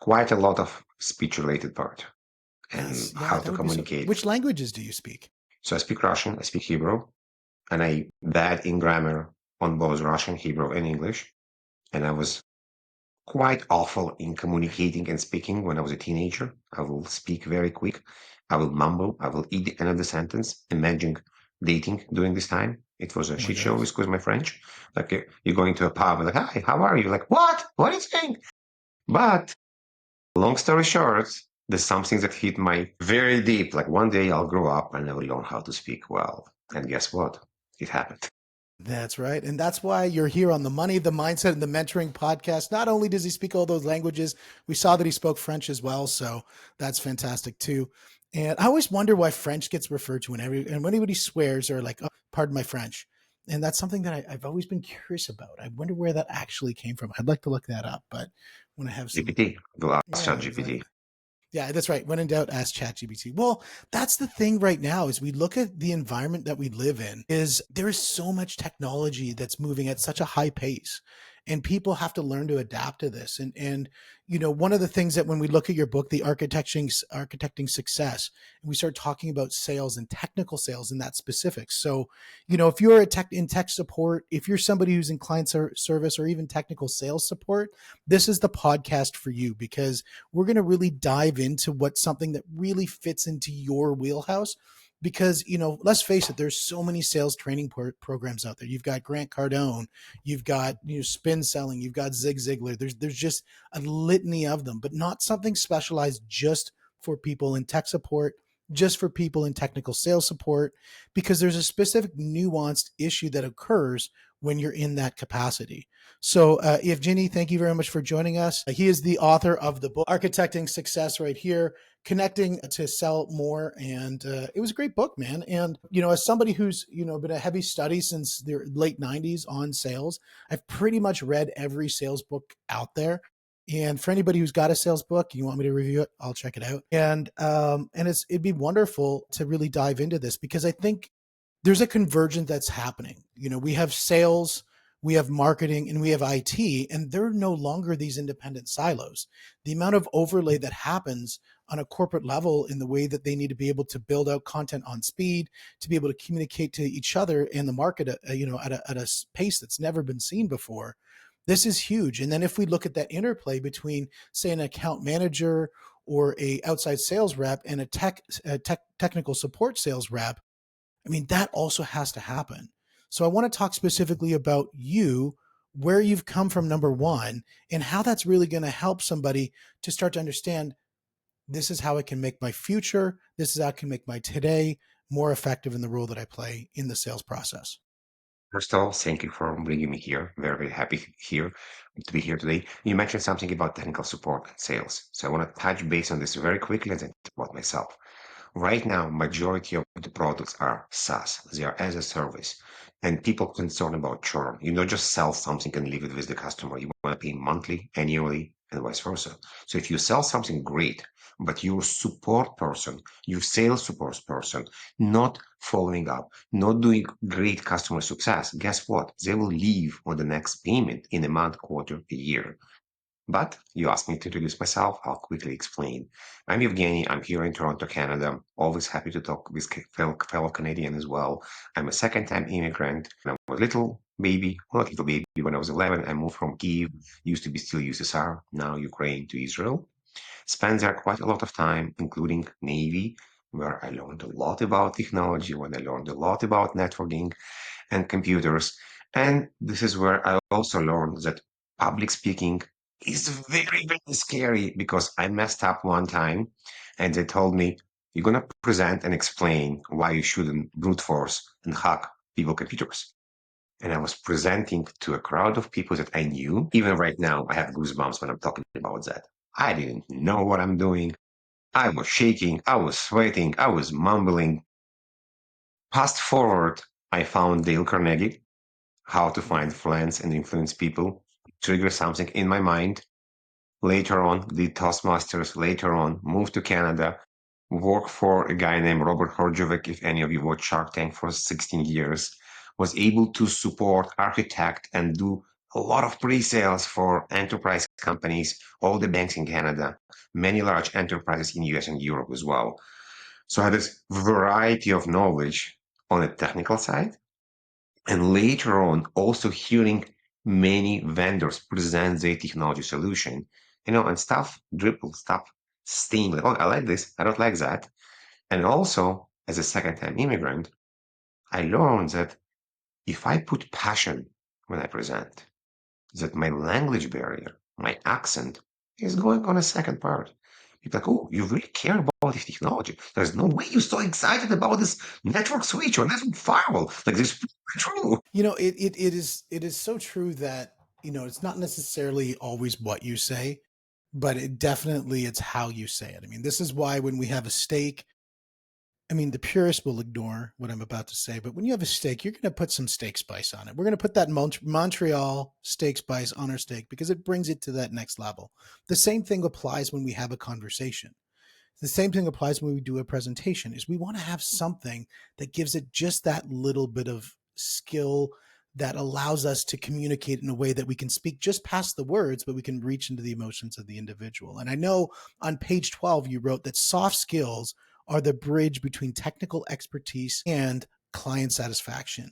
quite a lot of speech-related part and Yes, yeah, how that to would be so. communicate. Which languages do you speak? So I speak Russian, I speak Hebrew, and I bad in grammar on both Russian, Hebrew, and English. And I was quite awful in communicating and speaking when I was a teenager. I will speak very quick. I will mumble. I will eat the end of the sentence. Imagine dating during this time. It was a Oh my shit show, goodness. excuse my French. Like you're going to a pub, like, hi, how are you? Like, what? What are you saying? But long story short, there's something that hit my very deep. Like one day I'll grow up and I will learn how to speak well. And guess what? It happened. That's right. And that's why you're here on the Money, the Mindset, and the Mentoring podcast. Not only does he speak all those languages, we saw that he spoke French as well. So that's fantastic too. And I always wonder why French gets referred to and when anybody swears or like, oh, pardon my French. And that's something that I've always been curious about. I wonder where that actually came from. I'd like to look that up, but when I have some, GPT, the last chat yeah, GPT. exactly. Yeah, that's right. When in doubt, ask ChatGPT. Well, that's the thing right now is we look at the environment that we live in is there is so much technology that's moving at such a high pace and people have to learn to adapt to this. And one of the things that when we look at your book, the architecting success, and we start talking about sales and technical sales in that specific. So, if you're in tech support, if you're somebody who's in client service or even technical sales support, this is the podcast for you because we're going to really dive into what's something that really fits into your wheelhouse because let's face it, there's so many sales training programs out there. You've got Grant Cardone, you've got spin selling, you've got Zig Ziglar. There's just a litany of them, but not something specialized just for people in tech support, just for people in technical sales support, because there's a specific nuanced issue that occurs when you're in that capacity. So, Evgeniy, thank you very much for joining us. He is the author of the book, Architecting Success, right here, Connecting to Sell More. And it was a great book, man. And, as somebody who's, been a heavy study since the late 90s on sales, I've pretty much read every sales book out there. And for anybody who's got a sales book, you want me to review it, I'll check it out. And it'd be wonderful to really dive into this because I think there's a convergence that's happening. We have sales, we have marketing, and we have IT, and they're no longer these independent silos. The amount of overlay that happens on a corporate level in the way that they need to be able to build out content on speed, to be able to communicate to each other and the market, at a pace that's never been seen before. This is huge. And then if we look at that interplay between, say, an account manager or a outside sales rep and a technical support sales rep, I mean, that also has to happen. So I want to talk specifically about you, where you've come from, number one, and how that's really going to help somebody to start to understand this is how I can make my future, this is how I can make my today more effective in the role that I play in the sales process. First of all, thank you for bringing me here. Very, very happy here to be here today. You mentioned something about technical support and sales. So I want to touch base on this very quickly and then talk about myself. Right now, majority of the products are SaaS. They are as a service. And people concerned about churn. You don't just sell something and leave it with the customer. You want to pay monthly, annually, and vice versa. So if you sell something great, but your support person, your sales support person, not following up, not doing great customer success, guess what? They will leave on the next payment in a month, quarter, a year. But you asked me to introduce myself. I'll quickly explain. I'm Evgeniy. I'm here in Toronto, Canada. Always happy to talk with fellow Canadian as well. I'm a second-time immigrant. When I was a little baby, well, not little baby, when I was 11, I moved from Kyiv, used to be still USSR, now Ukraine, to Israel. Spent there quite a lot of time, including Navy, where I learned a lot about technology, when I learned a lot about networking and computers. And this is where I also learned that public speaking is very, very scary because I messed up one time and they told me, you're going to present and explain why you shouldn't brute force and hack people computers. And I was presenting to a crowd of people that I knew. Even right now, I have goosebumps when I'm talking about that. I didn't know what I'm doing. I was shaking. I was sweating. I was mumbling. Fast forward, I found Dale Carnegie, How to Find Mhm. Friends and Influence People, trigger something in my mind. Later on, did Toastmasters. Later on, moved to Canada, worked for a guy named Robert Horjovic, if any of you watched Shark Tank, for 16 years, was able to support, architect, and do a lot of pre-sales for enterprise companies, all the banks in Canada, many large enterprises in US and Europe as well. So I had this variety of knowledge on the technical side, and later on also hearing many vendors present their technology solution, and stuff dribble, stuff steam like, oh, I like this, I don't like that. And also, as a second-time immigrant, I learned that if I put passion when I present, that my language barrier, my accent, is going on a second part. People like, oh, you really care about this technology. There's no way you're so excited about this network switch or network firewall. Like, this is true. It is so true that it's not necessarily always what you say, but it's how you say it. I mean, this is why when we have a steak, I mean, the purist will ignore what I'm about to say, but when you have a steak, you're going to put some steak spice on it. We're going to put that Montreal steak spice on our steak because it brings it to that next level. The same thing applies when we have a conversation. The same thing applies when we do a presentation is we want to have something that gives it just that little bit of skill that allows us to communicate in a way that we can speak just past the words, but we can reach into the emotions of the individual. And I know on page 12, you wrote that soft skills are the bridge between technical expertise and client satisfaction.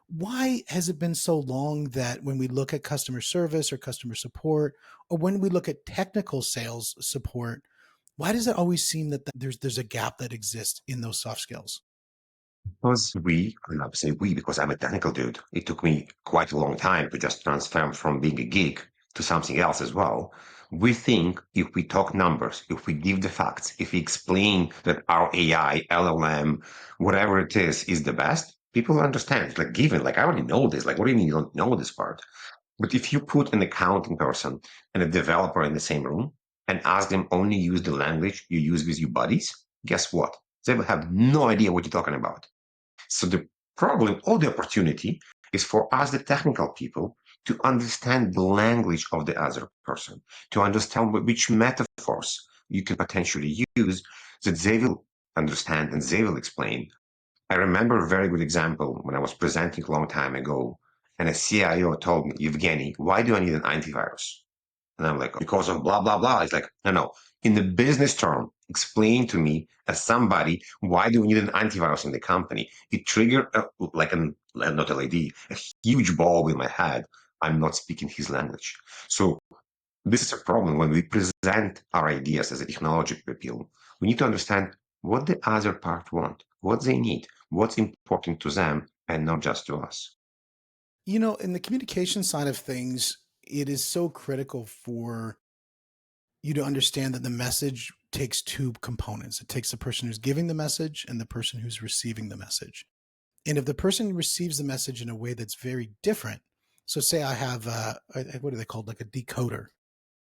Why has it been so long that when we look at customer service or customer support, or when we look at technical sales support, why does it always seem that there's a gap that exists in those soft skills? Because and I say we because I'm a technical dude, it took me quite a long time to just transfer from being a geek to something else as well. We think if we talk numbers, if we give the facts, if we explain that our AI, LLM, whatever it is the best, people understand. It's like given, like I already know this. Like, what do you mean you don't know this part? But if you put an accounting person and a developer in the same room and ask them only use the language you use with your buddies, guess what? They will have no idea what you're talking about. So the problem or the opportunity is for us, the technical people, to understand the language of the other person, to understand which metaphors you can potentially use that they will understand and they will explain. I remember a very good example when I was presenting a long time ago, and a CIO told me, Evgeny, why do I need an antivirus? And I'm like, because of blah, blah, blah. It's like, no, no. In the business term, explain to me as somebody, why do we need an antivirus in the company? It triggered not a lady, a huge ball in my head. I'm not speaking his language. So this is a problem when we present our ideas as a technology people. We need to understand what the other part want, what they need, what's important to them, and not just to us. In the communication side of things, it is so critical for you to understand that the message takes two components. It takes the person who's giving the message and the person who's receiving the message. And if the person receives the message in a way that's very different, so say I have what are they called, like a decoder,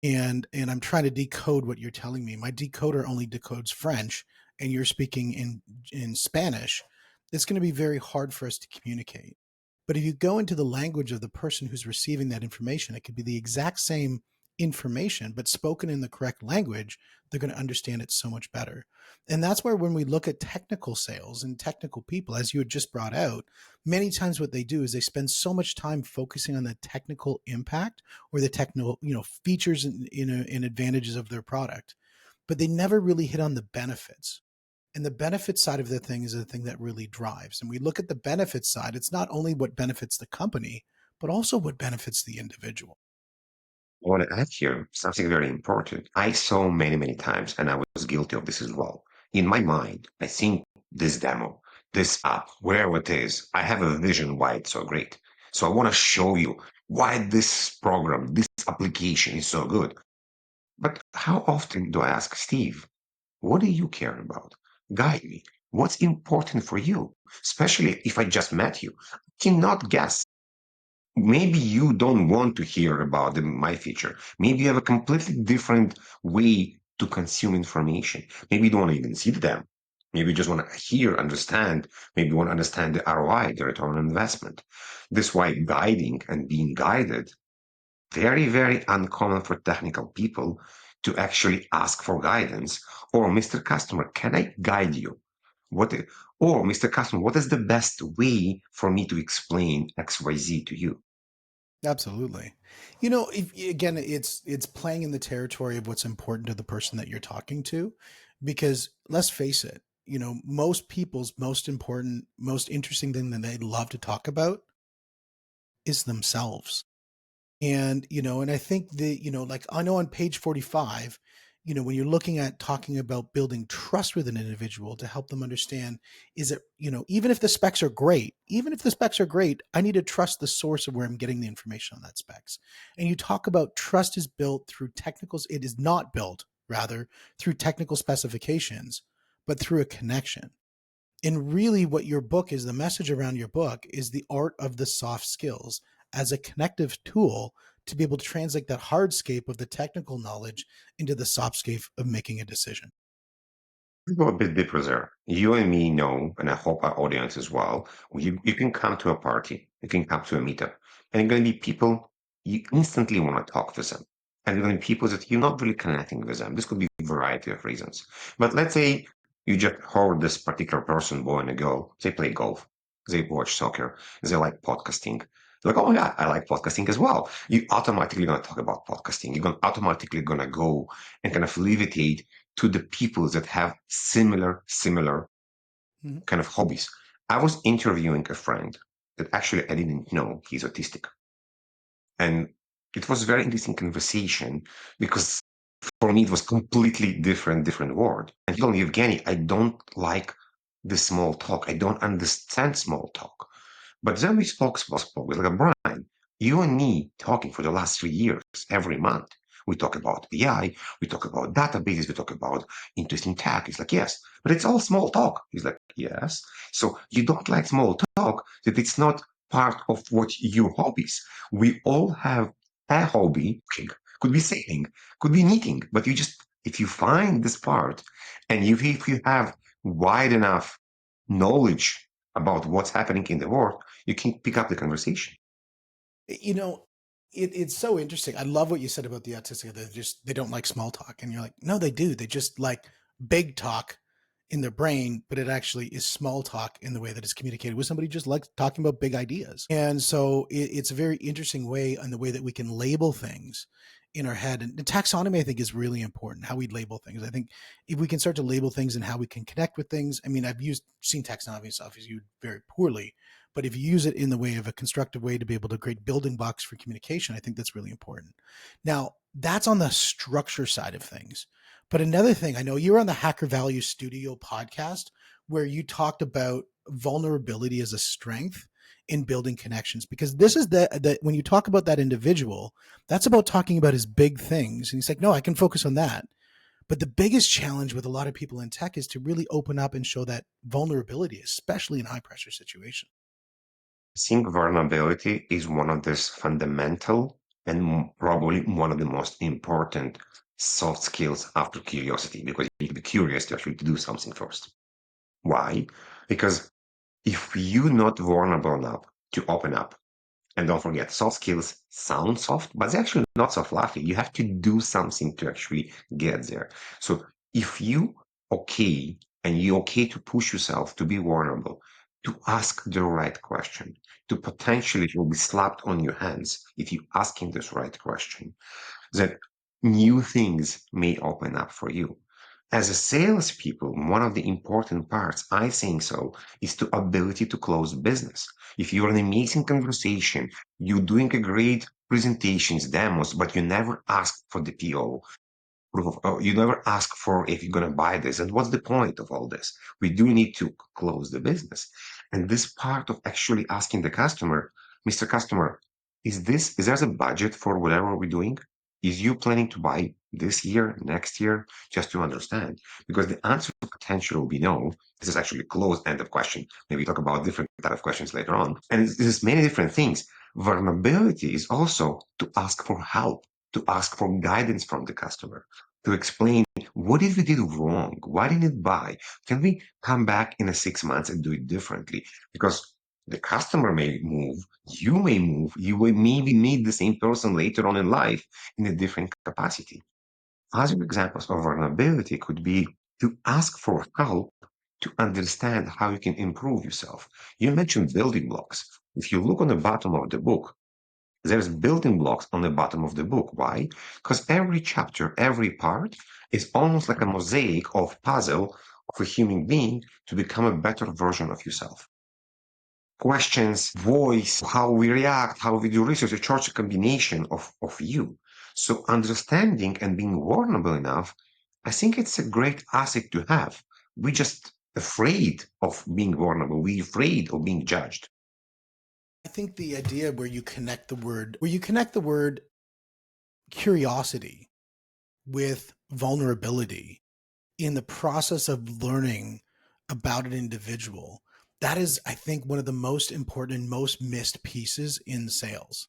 and I'm trying to decode what you're telling me. My decoder only decodes French, and you're speaking in Spanish. It's going to be very hard for us to communicate. But if you go into the language of the person who's receiving that information, it could be the exact same information, but spoken in the correct language, they're going to understand it so much better. And that's where, when we look at technical sales and technical people, as you had just brought out, many times what they do is they spend so much time focusing on the technical impact or the technical, features and advantages of their product, but they never really hit on the benefits. And the benefit side of the thing is the thing that really drives. And we look at the benefit side, it's not only what benefits the company, but also what benefits the individual. I want to add here something very important. I saw many, many times, and I was guilty of this as well. In my mind, I think this demo, this app, wherever it is, I have a vision why it's so great. So I want to show you why this program, this application is so good. But how often do I ask Steve, what do you care about? Guide me. What's important for you? Especially if I just met you. I cannot guess. Maybe you don't want to hear about my feature. Maybe you have a completely different way to consume information. Maybe you don't want to even see them. Maybe you just want to hear, understand. Maybe you want to understand the ROI, the return on investment. This is why guiding and being guided, very, very uncommon for technical people to actually ask for guidance. Or, Mr. Customer, can I guide you? What, or, Mr. Customer, what is the best way for me to explain XYZ to you? Absolutely. Again, it's playing in the territory of what's important to the person that you're talking to, because let's face it, most people's most important, most interesting thing that they love to talk about is themselves. And I think like I know on page 45, when you're looking at talking about building trust with an individual to help them understand, is it, even if the specs are great, I need to trust the source of where I'm getting the information on that specs. And you talk about trust is built through technicals. It is not built, rather, through technical specifications, but through a connection. And really, what your book is, the message around your book is the art of the soft skills as a connective tool to be able to translate that hardscape of the technical knowledge into the softscape of making a decision. Go a bit deeper there. You and me know, and I hope our audience as well, you can come to a party, you can come to a meetup, and you're going to be people you instantly want to talk to them. And you're going to be people that you're not really connecting with them. This could be a variety of reasons. But let's say you just heard this particular person, boy and a girl, they play golf, they watch soccer, they like podcasting. Like, oh my God, I like podcasting as well. You automatically going to talk about podcasting. You're going automatically going to go and kind of levitate to the people that have similar Mhm. kind of hobbies. I was interviewing a friend that actually I didn't know he's autistic. And it was a very interesting conversation because for me it was completely different word. And he told me, Evgeny, I don't like the small talk. I don't understand small talk. But then we spoke with like Brian, you and me talking for the last 3 years, every month. We talk about BI, we talk about databases, we talk about interesting tech. He's like, yes, but it's all small talk. He's like, yes. So you don't like small talk, that it's not part of what your hobbies. We all have a hobby, could be sailing, could be knitting, but you just, if you find this part and if you have wide enough knowledge about what's happening in the world, you can pick up the conversation. You know, it's so interesting. I love what you said about the autistic. They don't like small talk, and you're like, no, they do. They just like big talk in their brain, but it actually is small talk in the way that it's communicated with somebody who just likes talking about big ideas. And so it's a very interesting way on the way that we can label things in our head. And taxonomy, I think, is really important. How we label things. I think if we can start to label things and how we can connect with things. I mean, seen taxonomy stuff is used very poorly, but if you use it in the way of a constructive way to be able to create building blocks for communication, I think that's really important. Now, that's on the structure side of things. But another thing, I know you were on the Hacker Value Studio podcast where you talked about vulnerability as a strength in building connections, because this is the when you talk about that individual, that's about talking about his big things. And he's like, no, I can focus on that. But the biggest challenge with a lot of people in tech is to really open up and show that vulnerability, especially in high pressure situations. I think vulnerability is one of those fundamental and probably one of the most important soft skills after curiosity, because you need to be curious to actually do something first. Why? Because if you're not vulnerable enough to open up, and don't forget, soft skills sound soft, but they're actually not so fluffy. You have to do something to actually get there. So if you okay and you okay to push yourself to be vulnerable, to ask the right question, to potentially you'll be slapped on your hands if you asking this right question, that new things may open up for you. As a salespeople, one of the important parts, I think so, is the ability to close business. If you're an amazing conversation, you're doing a great presentations, demos, but you never ask for the PO, you never ask for if you're going to buy this. And what's the point of all this? We do need to close the business. And this part of actually asking the customer, Mr. Customer, is there a budget for whatever we're doing? Is you planning to buy this year, next year, just to understand? Because the answer potential will be no. This is actually a closed end of question. Maybe talk about different type of questions later on. And there's many different things. Vulnerability is also to ask for help, to ask for guidance from the customer, to explain what did we do wrong? Why didn't it buy? Can we come back in a 6 months and do it differently? Because the customer may move, you may move, you will maybe meet the same person later on in life in a different capacity. Other examples of vulnerability could be to ask for help to understand how you can improve yourself. You mentioned building blocks. If you look on the bottom of the book, There's building blocks on the bottom of the book. Why? Because every chapter, every part is almost like a mosaic of puzzle of a human being to become a better version of yourself. Questions, voice, how we react, how we do research, it's just a combination of you. So understanding and being vulnerable enough, I think it's a great asset to have. We're just afraid of being vulnerable. We're afraid of being judged. I think the idea where you connect the word curiosity with vulnerability in the process of learning about an individual, that is, I think, one of the most important and most missed pieces in sales.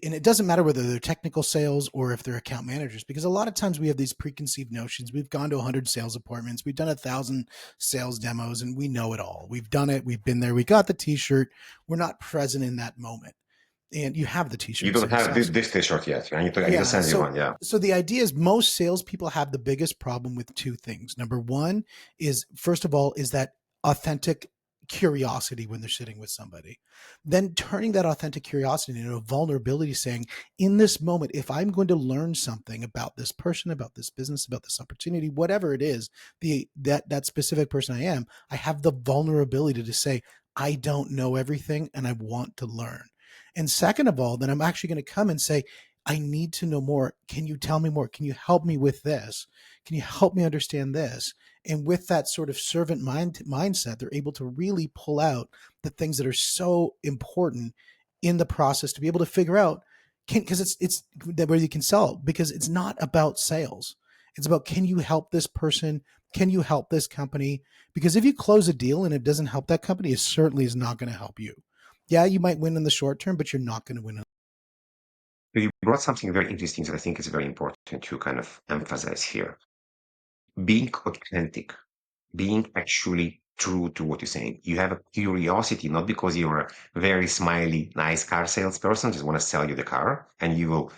And it doesn't matter whether they're technical sales or if they're account managers, because a lot of times we have these preconceived notions. We've gone to 100 sales appointments, we've done 1,000 sales demos, and we know it all. We've done it, we've been there, we got the t-shirt. We're not present in that moment. And you have the You t-shirt, so don't you have saw this some. t-shirt yet. I need to Yeah. send you So one. Yeah. so the idea is most salespeople have the biggest problem with two things. Number one is, first of all, is that authentic curiosity when they're sitting with somebody. Then turning that authentic curiosity into a vulnerability, saying, in this moment, if I'm going to learn something about this person, about this business, about this opportunity, whatever it is, that specific person I have the vulnerability to say, I don't know everything and I want to learn. And second of all, then I'm actually going to come and say, I need to know more. Can you tell me more? Can you help me with this? Can you help me understand this? And with that sort of servant mindset, they're able to really pull out the things that are so important in the process to be able to figure out, because it's that where you can sell, because it's not about sales. It's about, can you help this person? Can you help this company? Because if you close a deal and it doesn't help that company, it certainly is not going to help you. Yeah, you might win in the short term, but you're not going to win. You brought something very interesting that I think is very important to kind of emphasize here. Being authentic, being actually true to what you're saying. You have a curiosity, not because you're a very smiley, nice car salesperson, just want to sell you the car, and you will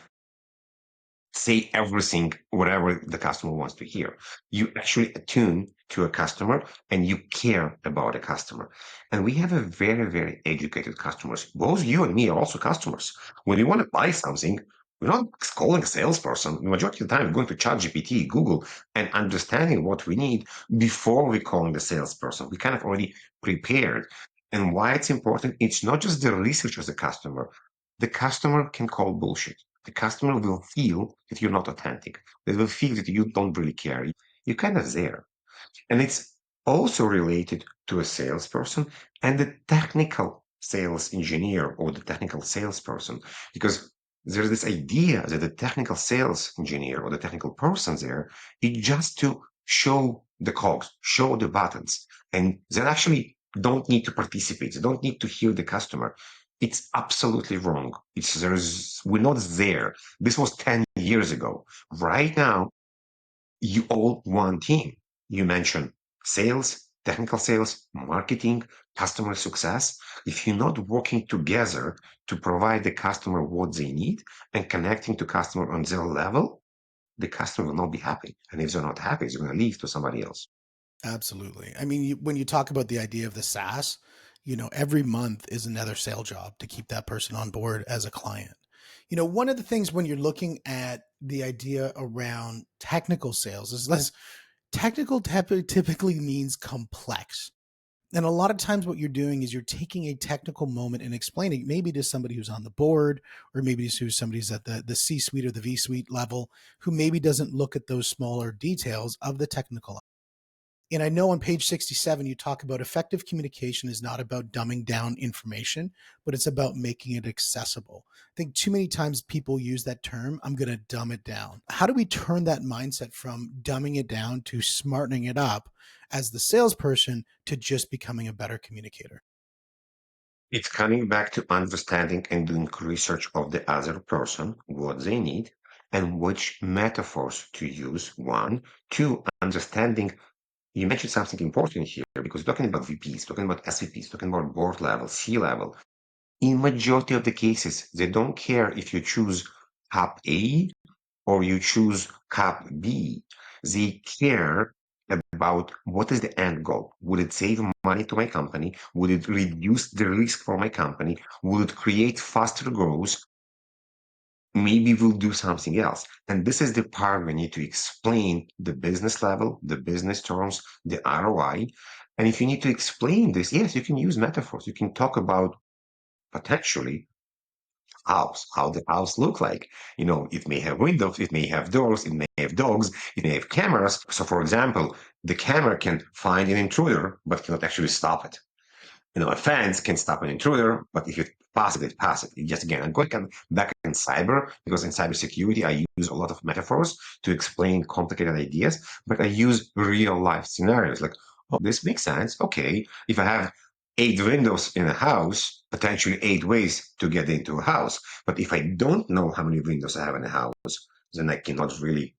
say everything, whatever the customer wants to hear. You actually attune to a customer and you care about a customer. And we have a very, very educated customers. Both you and me are also customers. When we want to buy something, we're not calling a salesperson. The majority of the time, we're going to ChatGPT, Google, and understanding what we need before we calling the salesperson. We kind of already prepared. And why it's important, it's not just the research of the customer. The customer can call bullshit. The customer will feel that you're not authentic. They will feel that you don't really care. You're kind of there. And it's also related to a salesperson and the technical sales engineer or the technical salesperson, because there's this idea that the technical sales engineer or the technical person there is just to show the cogs, show the buttons, and they actually don't need to participate. They don't need to hear the customer. It's absolutely wrong. We're not there. This was 10 years ago. Right now, you all one team. You mentioned sales, technical sales, marketing, customer success. If you're not working together to provide the customer what they need and connecting to customer on their level, the customer will not be happy. And if they're not happy, they're going to leave to somebody else. Absolutely. I mean, when you talk about the idea of the SaaS, every month is another sale job to keep that person on board as a client. One of the things when you're looking at the idea around technical sales is less technical typically means complex. And a lot of times what you're doing is you're taking a technical moment and explaining maybe to somebody who's on the board, or maybe to somebody's at the C-suite or the V-suite level, who maybe doesn't look at those smaller details of the technical. And I know on page 67, you talk about effective communication is not about dumbing down information, but it's about making it accessible. I think too many times people use that term, I'm going to dumb it down. How do we turn that mindset from dumbing it down to smartening it up as the salesperson to just becoming a better communicator? It's coming back to understanding and doing research of the other person, what they need, and which metaphors to use. One, two, understanding. You mentioned something important here because talking about VPs, talking about SVPs, talking about board level, C level. In majority of the cases, they don't care if you choose cup A or you choose cup B. They care about what is the end goal. Would it save money to my company? Would it reduce the risk for my company? Would it create faster growth? maybe we'll do something else. And this is the part we need to explain the business level, the business terms, the ROI. And if you need to explain this, yes, you can use metaphors. You can talk about potentially house, how the house look like. It may have windows, it may have doors, it may have dogs, it may have cameras. So, for example, the camera can find an intruder, but cannot actually stop it. A fence can stop an intruder, but if you pass it, it passes it. Just again, I'm going back in cyber because in cybersecurity, I use a lot of metaphors to explain complicated ideas, but I use real life scenarios like, oh, this makes sense. Okay, if I have 8 windows in a house, potentially 8 ways to get into a house. But if I don't know how many windows I have in a house, then I cannot really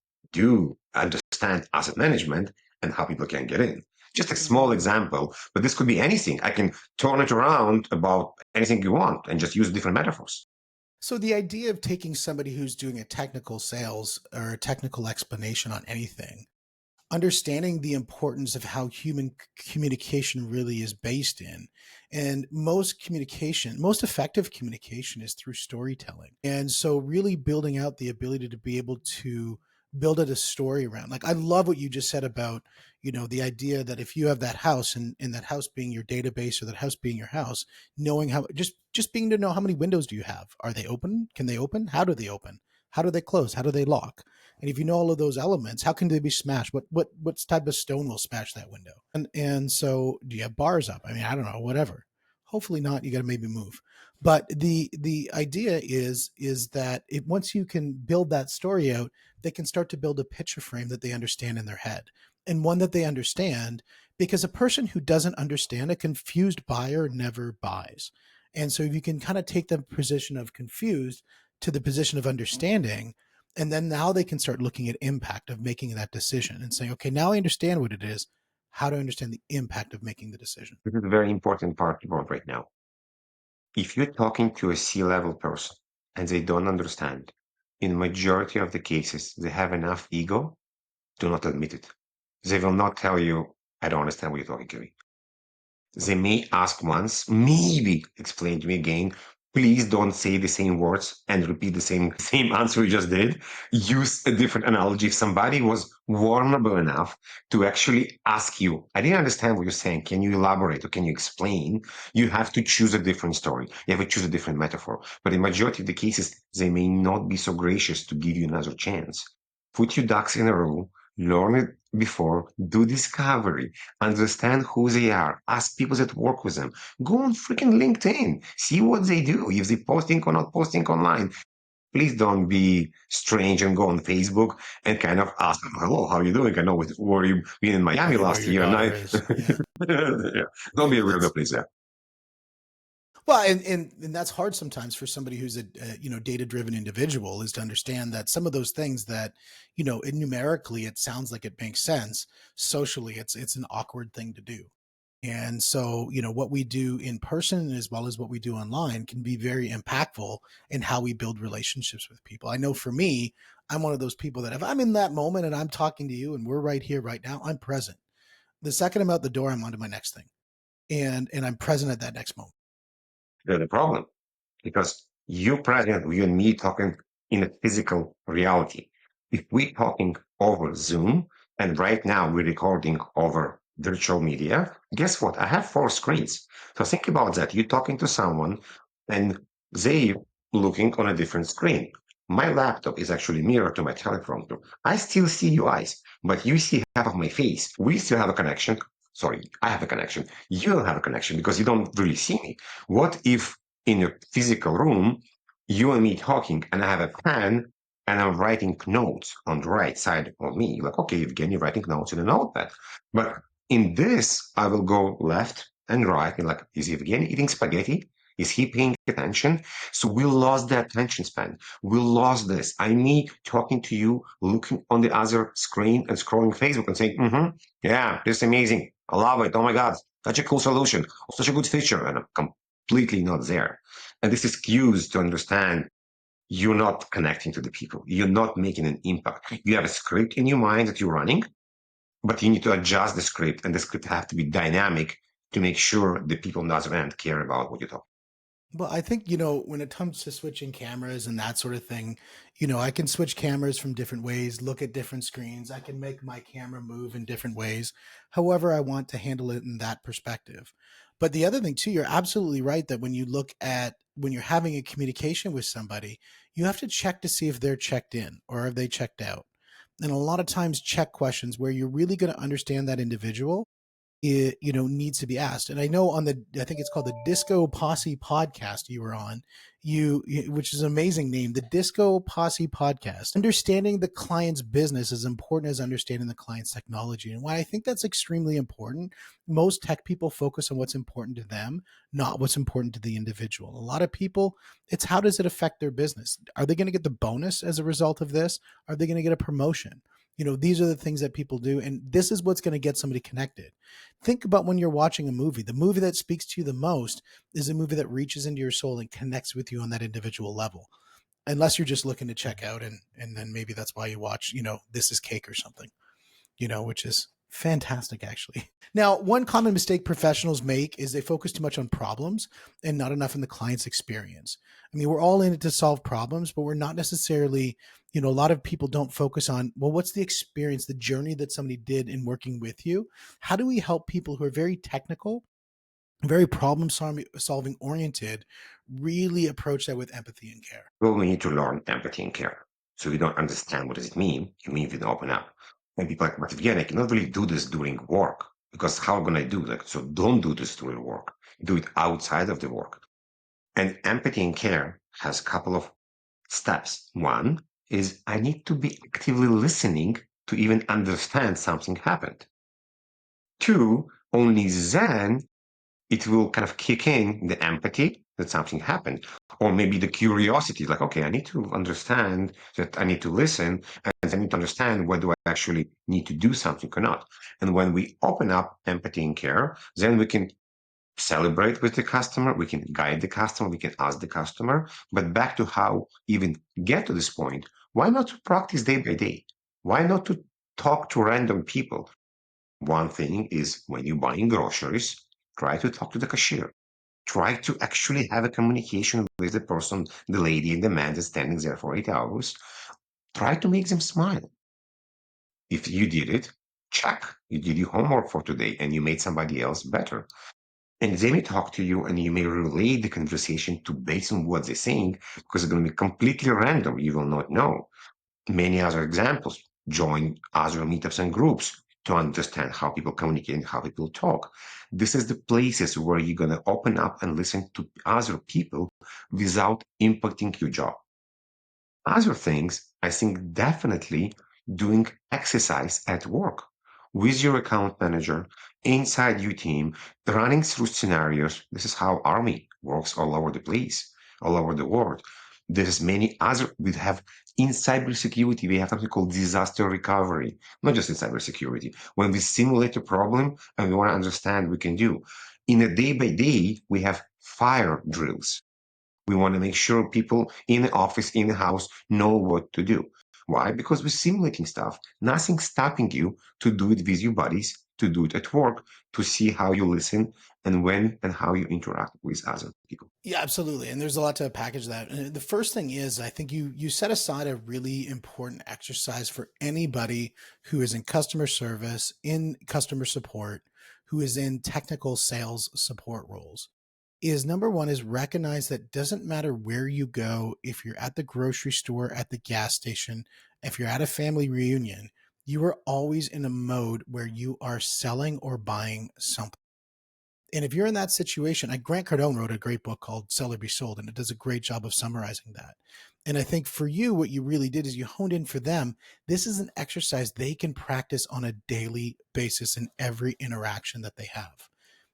understand asset management and how people can get in. Just a small Mm. example, but this could be anything. I can turn it around about anything you want and just use different metaphors. So the idea of taking somebody who's doing a technical sales or a technical explanation on anything, understanding the importance of how human communication really is based in. And most effective communication is through storytelling. And so really building out the ability to be able to build out a story around. Like I love what you just said about, the idea that if you have that house and that house being your database or that house being your house, knowing how just being to know how many windows do you have? Are they open? Can they open? How do they open? How do they close? How do they lock? And if you know all of those elements, how can they be smashed? What type of stone will smash that window? And so do you have bars up? I mean, I don't know, whatever. Hopefully not. You got to maybe move. But the idea is that once you can build that story out, they can start to build a picture frame that they understand in their head, and one that they understand, because a person who doesn't understand, a confused buyer never buys. And so if you can kind of take the position of confused to the position of understanding, and then now they can start looking at impact of making that decision and saying, okay, now I understand what it is. How do I understand the impact of making the decision? This is a very important part about right now. If you're talking to a C-level person and they don't understand, in majority of the cases, they have enough ego to not admit it. They will not tell you, I don't understand what you're talking to me. They may ask once, maybe explain to me again. Please don't say the same words and repeat the same answer you just did. Use a different analogy. If somebody was vulnerable enough to actually ask you, I didn't understand what you're saying. Can you elaborate or can you explain? You have to choose a different story. You have to choose a different metaphor. But in majority of the cases, they may not be so gracious to give you another chance. Put your ducks in a row, learn it before, do discovery, understand who they are, ask people that work with them, go on freaking LinkedIn, see what they do, if they posting or not posting online. Please don't be strange and go on Facebook and kind of ask them, hello, how are you doing? I know where you been in Tell Miami you where last your year. And daughter I, is. Yeah. yeah. Don't be Yeah. a weirdo, please. Yeah. Well, and that's hard sometimes for somebody who's a data driven individual, is to understand that some of those things that numerically it sounds like it makes sense, socially it's an awkward thing to do. And so what we do in person as well as what we do online can be very impactful in how we build relationships with people. I know for me, I'm one of those people that if I'm in that moment and I'm talking to you and we're right here right now, I'm present. The second I'm out the door, I'm on to my next thing, and I'm present at that next moment. There's a problem because you present, you and me talking in a physical reality. If we're talking over Zoom and right now we're recording over virtual media, guess what? I have 4 screens. So think about that. You're talking to someone and they looking on a different screen. My laptop is actually mirror to my teleprompter. I still see you eyes, but you see half of my face. We still have a connection. Sorry, I have a connection. You don't have a connection because you don't really see me. What if in your physical room, you and me talking, and I have a pen and I'm writing notes on the right side of me? Like, okay, Evgeny writing notes in a notepad. But in this, I will go left and right. And like, is Evgeny eating spaghetti? Is he paying attention? So we lost that attention span. We lost this. I me talking to you, looking on the other screen and scrolling Facebook and saying, yeah, this is amazing. I love it. Oh my God, such a cool solution. Such a good feature. And I'm completely not there. And this is cues to understand you're not connecting to the people. You're not making an impact. You have a script in your mind that you're running, but you need to adjust the script, and the script have to be dynamic to make sure the people on the other end care about what you talk. Well, I think, when it comes to switching cameras and that sort of thing, I can switch cameras from different ways, look at different screens. I can make my camera move in different ways, however I want to handle it in that perspective. But the other thing, too, you're absolutely right that when you're having a communication with somebody, you have to check to see if they're checked in or have they checked out. And a lot of times, check questions where you're really going to understand that individual it needs to be asked. And I know on the I think it's called the Disco Posse podcast you were on, which is an amazing name, the Disco Posse podcast. Understanding the client's business is important as understanding the client's technology. And why I think that's extremely important, most tech people focus on what's important to them, not what's important to the individual. A lot of people, it's how does it affect their business? Are they going to get the bonus as a result of this? Are they going to get a promotion? These are the things that people do, and this is what's going to get somebody connected. Think about when you're watching a movie. The movie that speaks to you the most is a movie that reaches into your soul and connects with you on that individual level. Unless you're just looking to check out, and then maybe that's why you watch, This Is Cake or something, which is fantastic actually. Now, one common mistake professionals make is they focus too much on problems and not enough in the client's experience. I mean, we're all in it to solve problems, but we're not necessarily, a lot of people don't focus on, well, what's the experience, the journey that somebody did in working with you? How do we help people who are very technical, very problem solving oriented, really approach that with empathy and care? Well, we need to learn empathy and care. So we don't understand what does it mean. You mean we don't open up. And people like, but Evgeny, I cannot really do this during work because how can I do that? So don't do this during work. Do it outside of the work. And empathy and care has a couple of steps. One is I need to be actively listening to even understand something happened. Two, only then it will kind of kick in the empathy that something happened, or maybe the curiosity, like, okay, I need to understand that I need to listen, and I need to understand whether I actually need to do something or not. And when we open up empathy and care, then we can celebrate with the customer, we can guide the customer, we can ask the customer. But back to how even get to this point, why not to practice day by day? Why not to talk to random people? One thing is when you're buying groceries, try to talk to the cashier. Try to actually have a communication with the person, the lady and the man that's standing there for 8 hours. Try to make them smile. If you did it, check. You did your homework for today and you made somebody else better. And they may talk to you and you may relay the conversation to based on what they're saying because it's going to be completely random. You will not know. Many other examples. Join other meetups and groups to understand how people communicate and how people talk. This is the places where you're going to open up and listen to other people without impacting your job. Other things, I think definitely doing exercise at work with your account manager inside your team, running through scenarios. This is how Army works all over the place, all over the world. There's many other, we have in cybersecurity, we have something called disaster recovery, not just in cybersecurity. When we simulate a problem and we want to understand we can do. In a day by day, we have fire drills. We want to make sure people in the office, in the house, know what to do. Why? Because we're simulating stuff. Nothing's stopping you to do it with your buddies, to do it at work, to see how you listen and when and how you interact with other people. Yeah, absolutely. And there's a lot to package that. And the first thing is, I think you set aside a really important exercise for anybody who is in customer service, in customer support, who is in technical sales support roles. Is number one is recognize that doesn't matter where you go, if you're at the grocery store, at the gas station, if you're at a family reunion, you are always in a mode where you are selling or buying something. And if you're in that situation, Grant Cardone wrote a great book called Sell or Be Sold, and it does a great job of summarizing that. And I think for you, what you really did is you honed in for them. This is an exercise they can practice on a daily basis in every interaction that they have.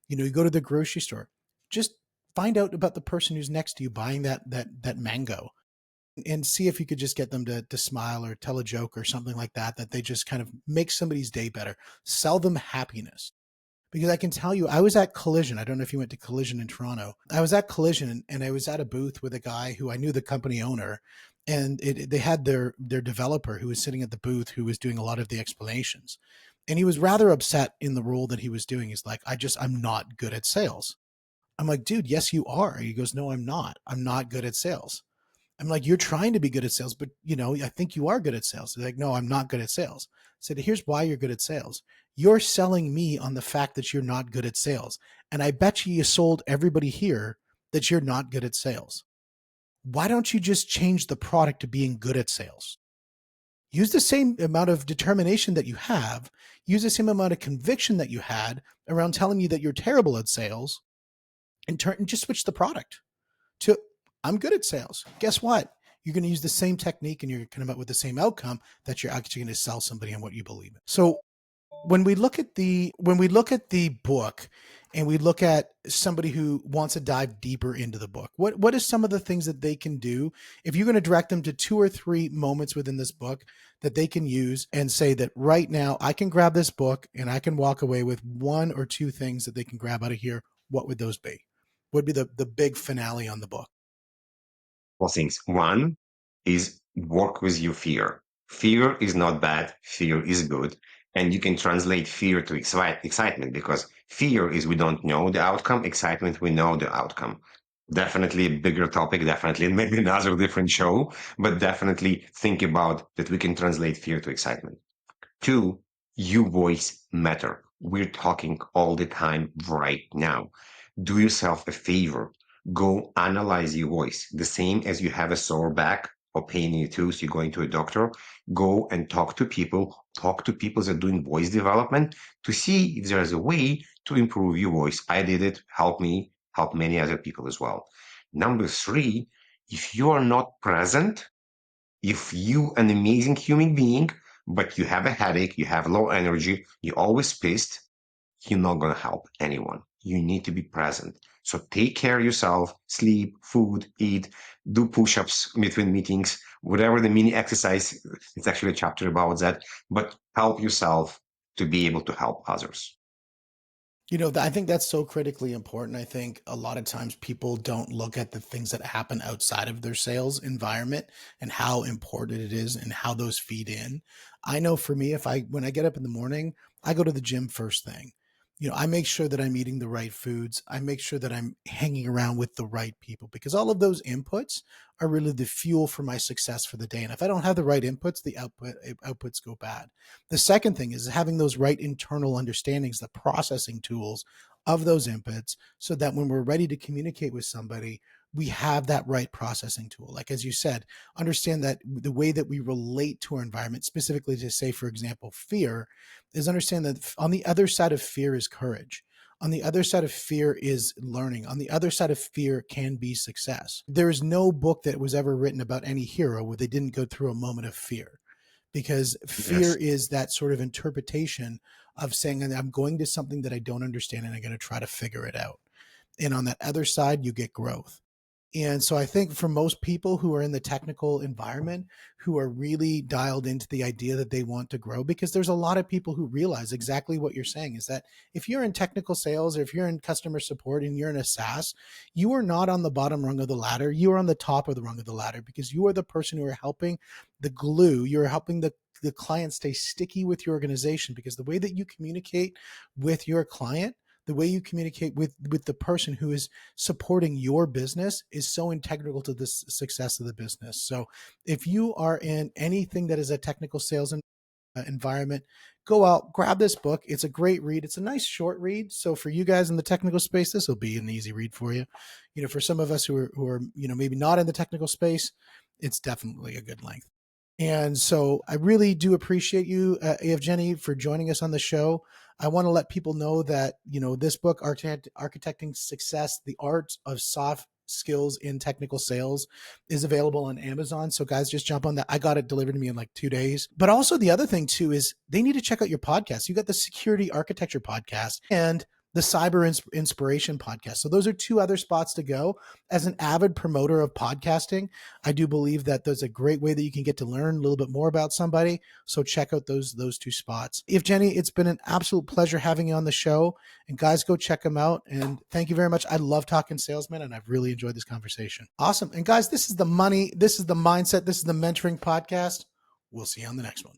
You go to the grocery store, just find out about the person who's next to you buying that mango and see if you could just get them to smile or tell a joke or something like that, that they just kind of make somebody's day better. Sell them happiness. Because I can tell you, I was at Collision. I don't know if you went to Collision in Toronto. I was at Collision and I was at a booth with a guy who I knew the company owner, and they had their developer who was sitting at the booth who was doing a lot of the explanations, and he was rather upset in the role that he was doing. He's like, I'm not good at sales. I'm like, dude, yes, you are. He goes, no, I'm not. I'm not good at sales. I'm like, you're trying to be good at sales, but I think you are good at sales. They're like, no, I'm not good at sales. I said, here's why you're good at sales. You're selling me on the fact that you're not good at sales. And I bet you sold everybody here that you're not good at sales. Why don't you just change the product to being good at sales? Use the same amount of determination that you have, use the same amount of conviction that you had around telling you that you're terrible at sales, and just switch the product to I'm good at sales. Guess what? You're going to use the same technique and you're going to come up with the same outcome that you're actually going to sell somebody on what you believe in. So when we look at the book and we look at somebody who wants to dive deeper into the book, what is some of the things that they can do if you're going to direct them to 2 or 3 moments within this book that they can use and say that right now I can grab this book and I can walk away with 1 or 2 things that they can grab out of here? What would those be? What would be the big finale on the book? Well, things. One is work with your fear. Fear is not bad. Fear is good. And you can translate fear to excitement, because fear is we don't know the outcome. Excitement, we know the outcome. Definitely a bigger topic, definitely maybe another different show, but definitely think about that we can translate fear to excitement. Two, your voice matter. We're talking all the time right now. Do yourself a favor. Go analyze your voice. The same as you have a sore back or pain in your tooth, you're going to a doctor. Go and talk to people. Talk to people that are doing voice development to see if there's a way to improve your voice. I did it. Help me. Help many other people as well. Number three, if you are not present, if you an amazing human being, but you have a headache, you have low energy, you're always pissed, you're not going to help anyone. You need to be present. So take care of yourself, sleep, food, eat, do push-ups between meetings, whatever the mini exercise. It's actually a chapter about that, but help yourself to be able to help others. I think that's so critically important. I think a lot of times people don't look at the things that happen outside of their sales environment and how important it is and how those feed in. I know for me, when I get up in the morning, I go to the gym first thing. I make sure that I'm eating the right foods. I make sure that I'm hanging around with the right people because all of those inputs are really the fuel for my success for the day. And if I don't have the right inputs, the outputs go bad. The second thing is having those right internal understandings, the processing tools of those inputs, so that when we're ready to communicate with somebody, we have that right processing tool. Like, as you said, understand that the way that we relate to our environment, specifically to say, for example, fear, is understand that on the other side of fear is courage. On the other side of fear is learning. On the other side of fear can be success. There is no book that was ever written about any hero where they didn't go through a moment of fear, because fear Yes. is that sort of interpretation of saying, I'm going to something that I don't understand and I'm going to try to figure it out. And on that other side, you get growth. And so I think for most people who are in the technical environment, who are really dialed into the idea that they want to grow, because there's a lot of people who realize exactly what you're saying is that if you're in technical sales or if you're in customer support and you're in a SaaS, you are not on the bottom rung of the ladder. You are on the top of the rung of the ladder because you are the person who are helping the glue. You're helping the client stay sticky with your organization, because the way that you communicate with your client, the way you communicate with the person who is supporting your business is so integral to the success of the business. So if you are in anything that is a technical sales environment, go out, grab this book. It's a great read. It's a nice short read. So for you guys in the technical space, this will be an easy read for you. For some of us who are maybe not in the technical space, it's definitely a good length. And so I really do appreciate you, Evgeny, for joining us on the show. I want to let people know that, this book, Architecting Success, The Art of Soft Skills in Technical Sales, is available on Amazon. So guys, just jump on that. I got it delivered to me in like 2 days. But also the other thing too is they need to check out your podcast. You got the Security Architecture podcast and the Cyber Inspiration podcast. So those are 2 other spots to go. As an avid promoter of podcasting, I do believe that there's a great way that you can get to learn a little bit more about somebody. So check out those 2 spots. Evgeny, it's been an absolute pleasure having you on the show. And guys, go check them out. And thank you very much. I love talking salesmen, and I've really enjoyed this conversation. Awesome. And guys, this is the money, this is the mindset, this is the mentoring podcast. We'll see you on the next one.